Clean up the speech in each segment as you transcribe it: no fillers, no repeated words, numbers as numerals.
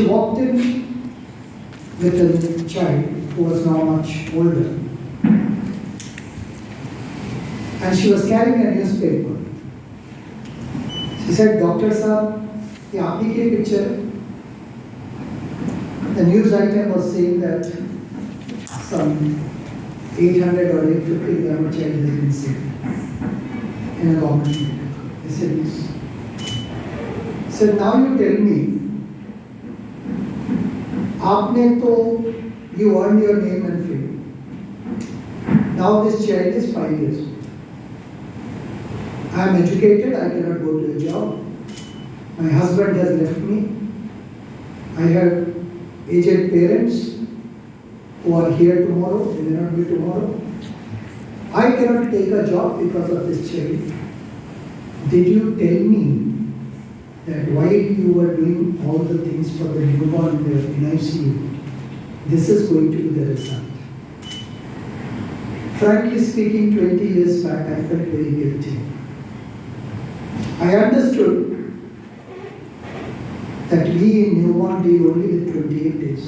walked in with a child who was now much older, and she was carrying a newspaper. She said, "Doctor Saab, ये आप ही की picture है." The news item was saying that some 800 or 850 gram child has been saved in a government medical. I said, "Yes." So now you tell me, आपने तो you earned your name and fame. Now this child is 5 years old. I am educated, I cannot go to a job. My husband has left me. I have aged parents who are here tomorrow, they may not be tomorrow. I cannot take a job because of this child. Did you tell me that while you were doing all the things for the newborn in NICU, this is going to be the result? Frankly speaking, 20 years back, I felt very guilty. I understood that we in newborn deal only with 28 days.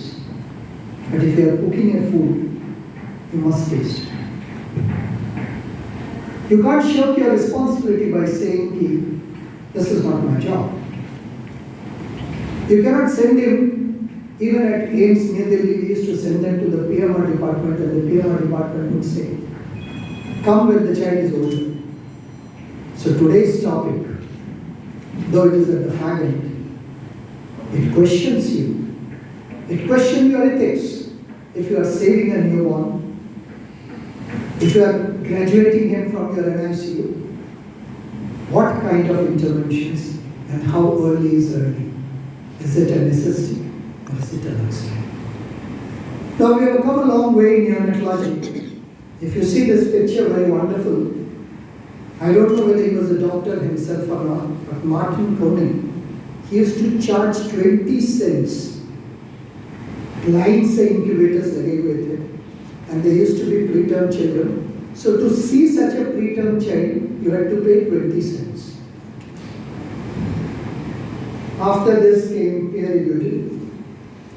But if you are cooking a food, you must taste it. You can't shirk your responsibility by saying, "This is not my job." You cannot send him, even at AIIMS New Delhi, we used to send them to the PMR department, and the PMR department would say, "Come when the child is older." So today's topic, though it is at the fag end, it questions you. It questions your ethics. If you are saving a newborn, if you are graduating him from your NICU, what kind of interventions and how early is early? Is it a necessity or is it a luxury? Now we have come a long way in neonatology. If you see this picture, very wonderful. I don't know whether he was a doctor himself or not, but Martin Koenig, he used to charge 20 cents. Line से incubators लगे हुए थे, and they used to be preterm children. So to see such a preterm child, you had to pay 20 cents. After this came peer reviewed.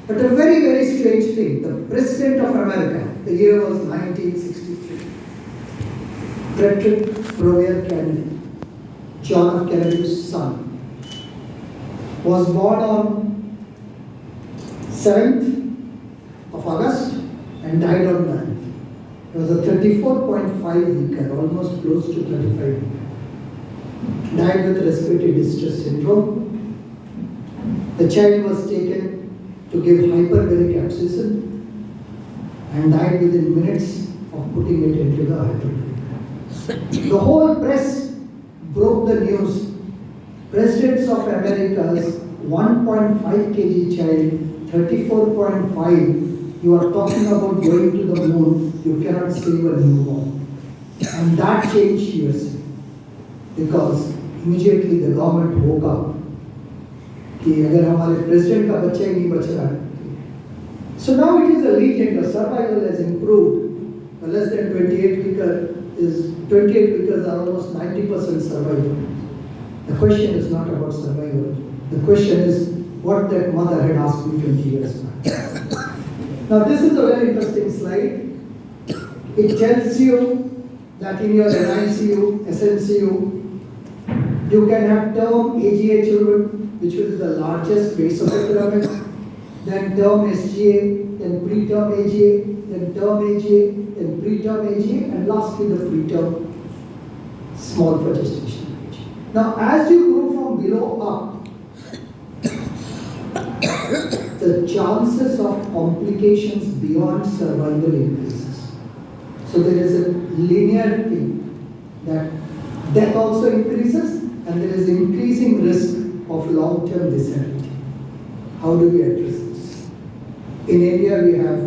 But a very, very strange thing, the President of America, the year was 1963, Frederick Rover Kennedy, John F. Kennedy's son, was born on 7th of August and died on 9th. It was a 34.5 weeker, almost close to 35 weeker. Died with respiratory distress syndrome. The child was taken to give hyperbaric abscission and died within minutes of putting it into the hyperbaric. The whole press broke the news. Presidents of America's 1.5 kg child, 34.5, you are talking about going to the moon, you cannot save a newborn. And that changed USA, because immediately the government woke up कि अगर हमारे president का बच्चा ही नहीं बच रहा है. So now it is a legend, the survival has improved. Less than 28 weekers are almost 90% survival. The question is not about survival. The question is what that mother had asked me 20 years back. Now this is a very interesting slide. It tells you that in your NICU, SNCU, you can have term AGA children, which will be the largest base of the pyramid, then term SGA, then preterm AGA, then term AGA, then preterm AGA, and lastly the preterm small for gestation age. Now as you go from below up, the chances of complications beyond survival increases. So there is a linear thing that death also increases, and there is increasing risk of long-term disability. How do we address this? In India, we have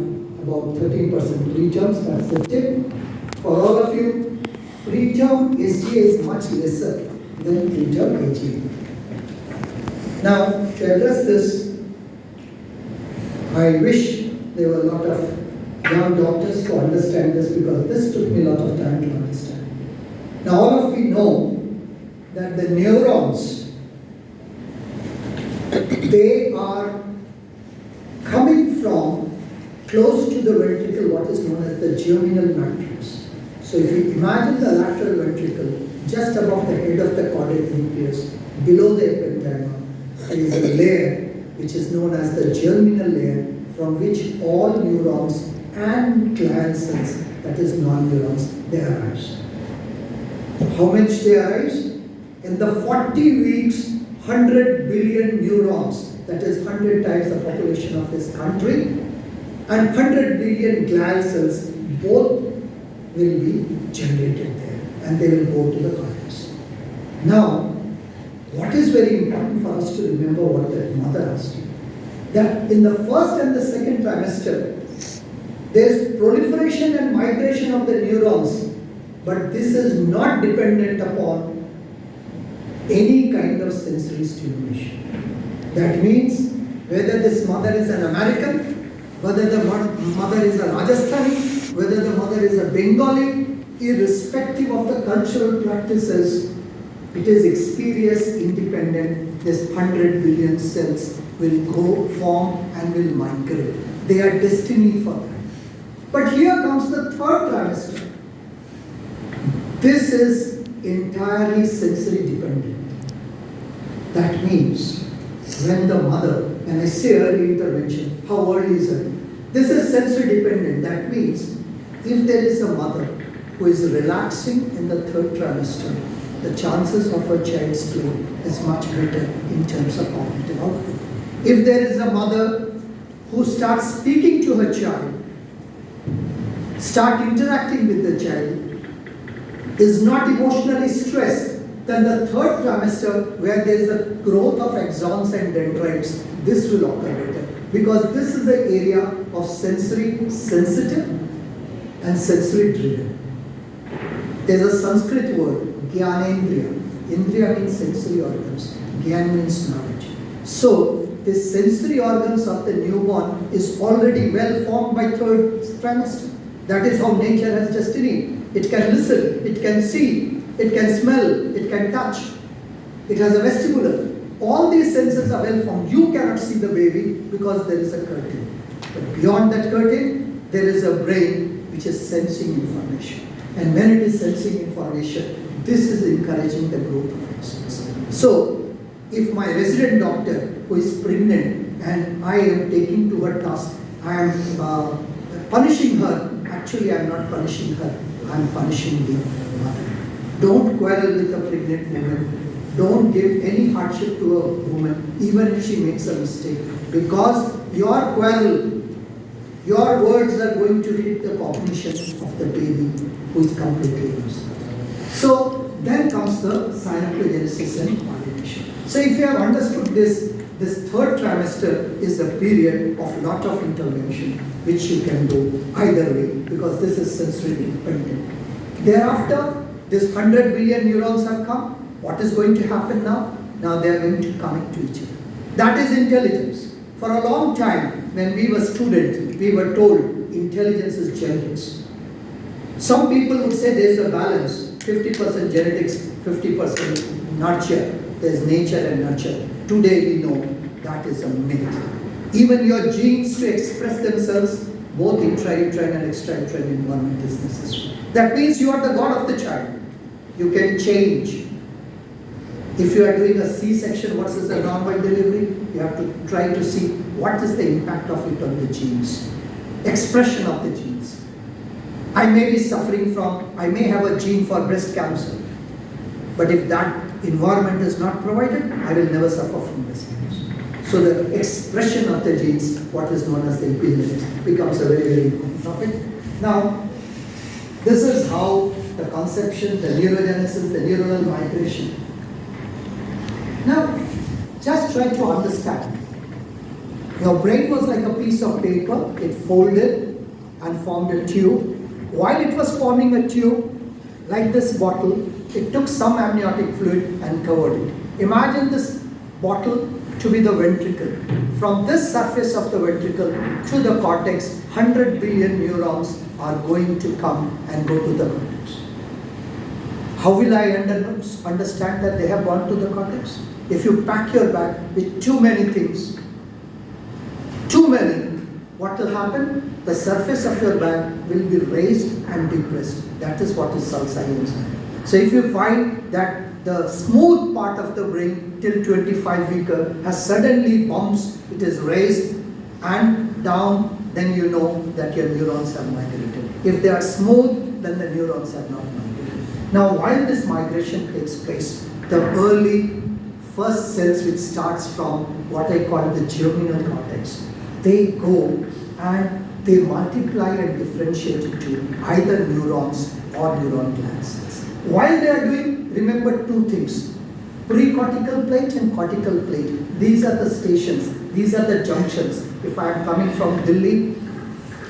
about 13% preterms, that's the tip. For all of you, preterm SGA is much lesser than preterm AGA. Now, to address this, I wish there were a lot of young doctors to understand this, because this took me a lot of time to understand. Now, all of you know that the neurons, they are close to the ventricle what is known as the germinal matrix. So if you imagine the lateral ventricle just above the head of the caudate nucleus, below the ependyma, there is a layer which is known as the germinal layer, from which all neurons and glial cells, that is non-neurons, they arise. How much they arise? In the 40 weeks, 100 billion neurons, that is 100 times the population of this country, and 100 billion glial cells, both will be generated there, and they will go to the cortex. Now, what is very important for us to remember what that mother asked you, that in the first and the second trimester, there is proliferation and migration of the neurons, but this is not dependent upon any kind of sensory stimulation. That means whether this mother is an American, whether the mother is a Rajasthani, whether the mother is a Bengali, irrespective of the cultural practices, it is experience independent. This 100 billion cells will go, form and will migrate. They are destined for that. But here comes the third trimester. This is entirely sensory dependent. That means when the mother, when I say early intervention, how early is it? This is sensory dependent. That means if there is a mother who is relaxing in the third trimester, the chances of her child's growth is much better in terms of cognitive output. If there is a mother who starts speaking to her child, start interacting with the child, is not emotionally stressed, then the third trimester, where there is a growth of axons and dendrites, this will occur better. Because this is the area of sensory sensitive and sensory driven. There is a Sanskrit word, Gyanendriya. Indriya means sensory organs. Gyan means knowledge. So, the sensory organs of the newborn is already well formed by third trimester. That is how nature has destined. It can listen, it can see, it can smell, it can touch. It has a vestibular. All these senses are well formed. You cannot see the baby because there is a curtain. But beyond that curtain, there is a brain which is sensing information. And when it is sensing information, this is encouraging the growth of axons. So, if my resident doctor who is pregnant and I am taking to her task, I am punishing her. Actually, I am not punishing her. I am punishing the mother. Don't quarrel with a pregnant woman. Don't give any hardship to a woman, even if she makes a mistake. Because your quarrel, your words are going to hit the cognition of the baby who is completely lost. So then comes the synaptogenesis and coordination. So if you have understood this third trimester is a period of lot of intervention which you can do either way because this is sensory dependent. Thereafter, this 100 billion neurons have come. What is going to happen now? Now they are going to connect to each other. That is intelligence. For a long time, when we were students, we were told intelligence is genetics. Some people would say there is a balance, 50% genetics, 50% nurture. There is nature and nurture. Today we know that is a myth. Even your genes to express themselves, both intrauterine and extrauterine environment is necessary. That means you are the god of the child. You can change. If you are doing a C-section, what is a normal delivery? You have to try to see what is the impact of it on the genes. Expression of the genes. I may be suffering from, I may have a gene for breast cancer. But if that environment is not provided, I will never suffer from breast cancer. So the expression of the genes, what is known as the epigenetics, becomes a very, very important topic. Now, this is how the conception, the neurogenesis, the neuronal migration. Now, just try to understand. Your brain was like a piece of paper. It folded and formed a tube. While it was forming a tube, like this bottle, it took some amniotic fluid and covered it. Imagine this bottle to be the ventricle. From this surface of the ventricle to the cortex, 100 billion neurons are going to come and go to the cortex. How will I understand that they have gone to the cortex? If you pack your bag with too many things, too many, what will happen? The surface of your back will be raised and depressed. That is what is sulci. So if you find that the smooth part of the brain till 25 weeker has suddenly bumps, it is raised and down, then you know that your neurons have migrated. If they are smooth, then the neurons have not migrated. Now while this migration takes place, the early first cells which starts from what I call the germinal cortex, they go and they multiply and differentiate into either neurons or neuron gland cells. While they are doing, remember two things: precortical plate and cortical plate. These are the stations, these are the junctions. If I am coming from Delhi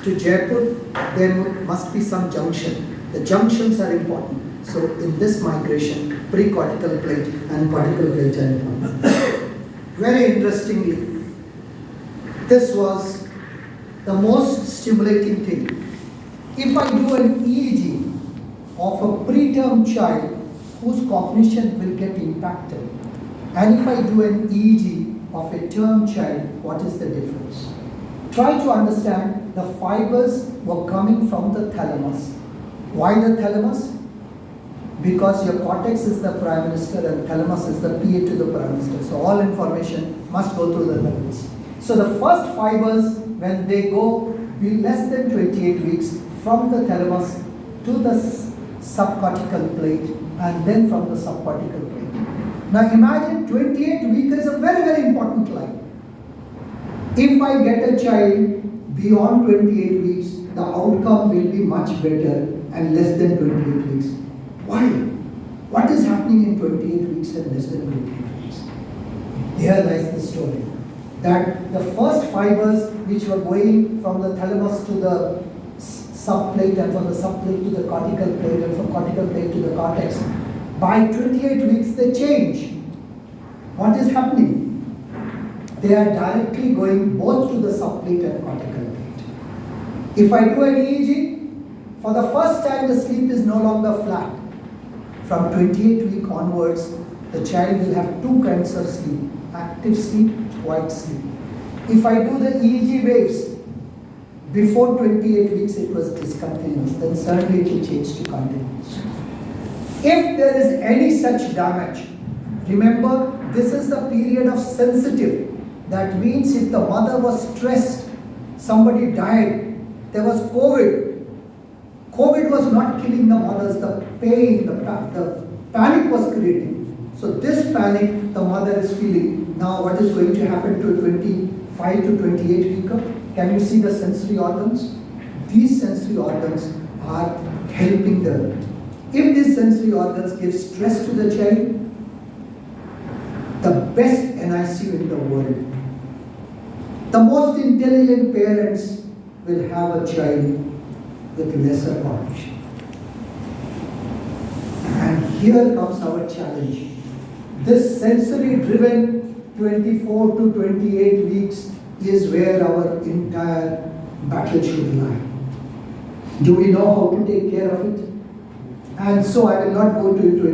to Jaipur, there must be some junction. The junctions are important. So in this migration, precortical plate and cortical plate are important. Very interestingly, this was the most stimulating thing. If I do an EEG of a preterm child whose cognition will get impacted, and if I do an EEG of a term child, what is the difference? Try to understand. The fibers were coming from the thalamus. Why the thalamus? Because your cortex is the prime minister and thalamus is the PA to the prime minister. So all information must go through the thalamus. So the first fibers, when they go be less than 28 weeks from the thalamus to the subcortical plate and then from the subcortical plate. Now imagine 28 weeks is a very, very important line. If I get a child beyond 28 weeks, the outcome will be much better and less than 28 weeks. Why? What is happening in 28 weeks and less than 28 weeks? Here lies the story. That the first fibers which were going from the thalamus to the subplate and from the subplate to the cortical plate and from cortical plate to the cortex, by 28 weeks they change. What is happening? They are directly going both to the subplate and cortical plate. If I do an EEG, for the first time the sleep is no longer flat. From 28 week onwards, the child will have two kinds of sleep: active sleep, quiet sleep. If I do the EEG waves, before 28 weeks it was discontinuous, then suddenly it will change to continuous. If there is any such damage, remember this is the period of sensitive. That means if the mother was stressed, somebody died, there was COVID. COVID was not killing the mothers, the pain, the panic was creating. So this panic the mother is feeling. Now what is going to happen to 25 to 28 weeker? Can you see the sensory organs? These sensory organs are helping the. If these sensory organs give stress to the child, the best NICU in the world, the most intelligent parents will have a child with lesser cognition. And here comes our challenge. This sensory driven 24 to 28 weeks is where our entire battle should lie. Do we know how to take care of it? And so I will not go into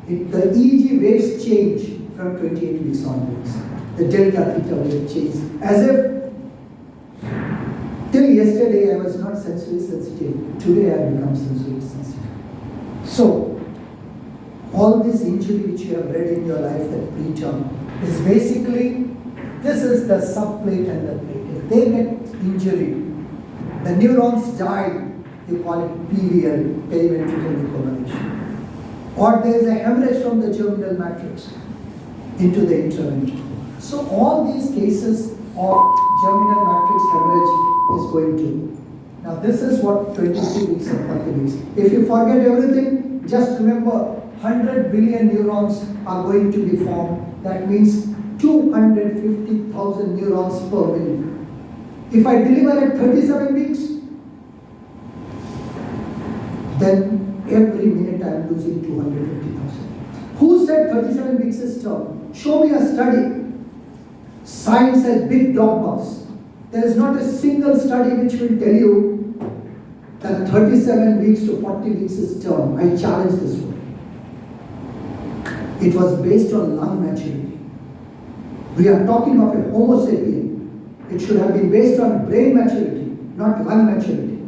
it. The EEG waves change from 28 weeks onwards. The delta theta wave changes. As if till yesterday I was not sensory sensitive. Today I have become sensory sensitive. So all this injury which you have read in your life, that preterm, is basically, this is the subplate and the plate. If they get injury, the neurons die, you call it PVL, periventricular decolonization. Or there is a hemorrhage from the germinal matrix into the intraventral. So all these cases of germinal matrix hemorrhage is going to. Now this is what 22 weeks and 40 weeks. If you forget everything, just remember 100 billion neurons are going to be formed. That means 250,000 neurons per minute. If I deliver at 37 weeks, then every minute I am losing 250,000. Who said 37 weeks is term? Show me a study. Science has big dogmas. There is not a single study which will tell you that 37 weeks to 40 weeks is term. I challenge this one. It was based on lung maturity. We are talking of a Homo sapien. It should have been based on brain maturity, not lung maturity.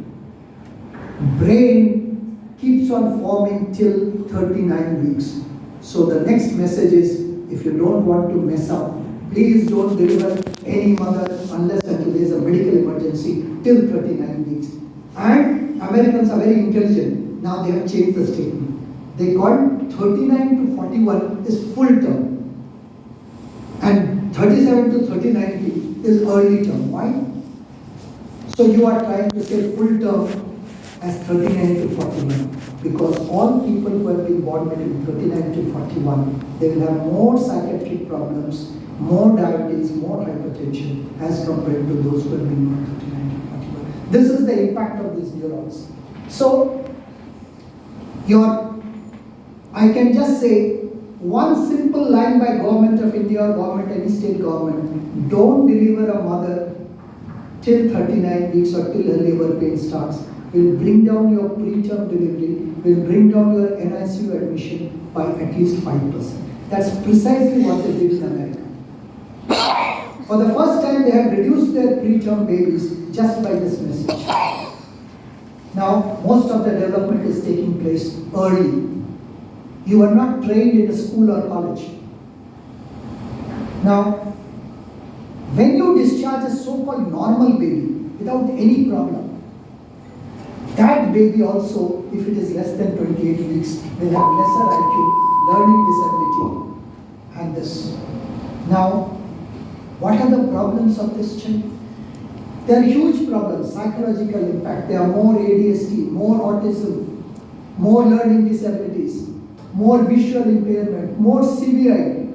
Brain keeps on forming till 39 weeks. So the next message is, if you don't want to mess up, please don't deliver any mother unless until there is a medical emergency till 39 weeks. And Americans are very intelligent. Now they have changed the statement. They call 39 to 41 is full term. And 37 to 39 is early term. Why? So you are trying to say full term as 39 to 41, because all people who have been born between 39 to 41, they will have more psychiatric problems, more diabetes, more hypertension as compared to those who have been born 39 to 41. This is the impact of these neurons. So, I can just say one simple line by Government of India or government, any state government: don't deliver a mother till 39 weeks or till her labor pain starts. Will bring down your preterm delivery, will bring down your NICU admission by at least 5%. That's precisely what they did in America. For the first time, they have reduced their preterm babies just by this message. Now, most of the development is taking place early. You are not trained in a school or college. Now, when you discharge a so-called normal baby without any problem, that baby also, if it is less than 28 weeks, will have lesser IQ, learning disability, and this. Now, what are the problems of this child? There are huge problems: psychological impact. There are more ADHD, more autism, more learning disabilities, more visual impairment, more CVI.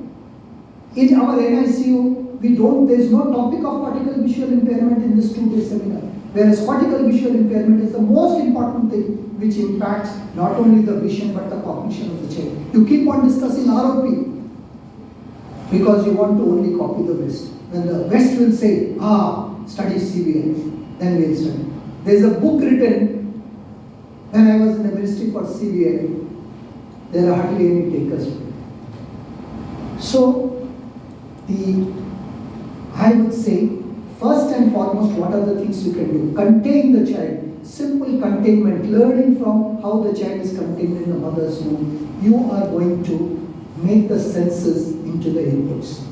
In our NICU, there is no topic of cortical visual impairment in this 2-day seminar. Whereas cortical visual impairment is the most important thing which impacts not only the vision but the cognition of the child. You keep on discussing ROP because you want to only copy the West. When the West will say, study CVI, then we'll study. There is a book written when I was in the Ministry for CVI. There are hardly any takers. So, I would say, first and foremost, what are the things you can do? Contain the child. Simple containment. Learning from how the child is contained in the mother's womb. You are going to make the senses into the inputs.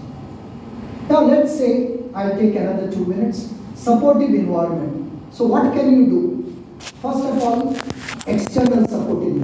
Now let's say, I'll take another 2 minutes. Supportive environment. So what can you do? First of all, external supportive environment.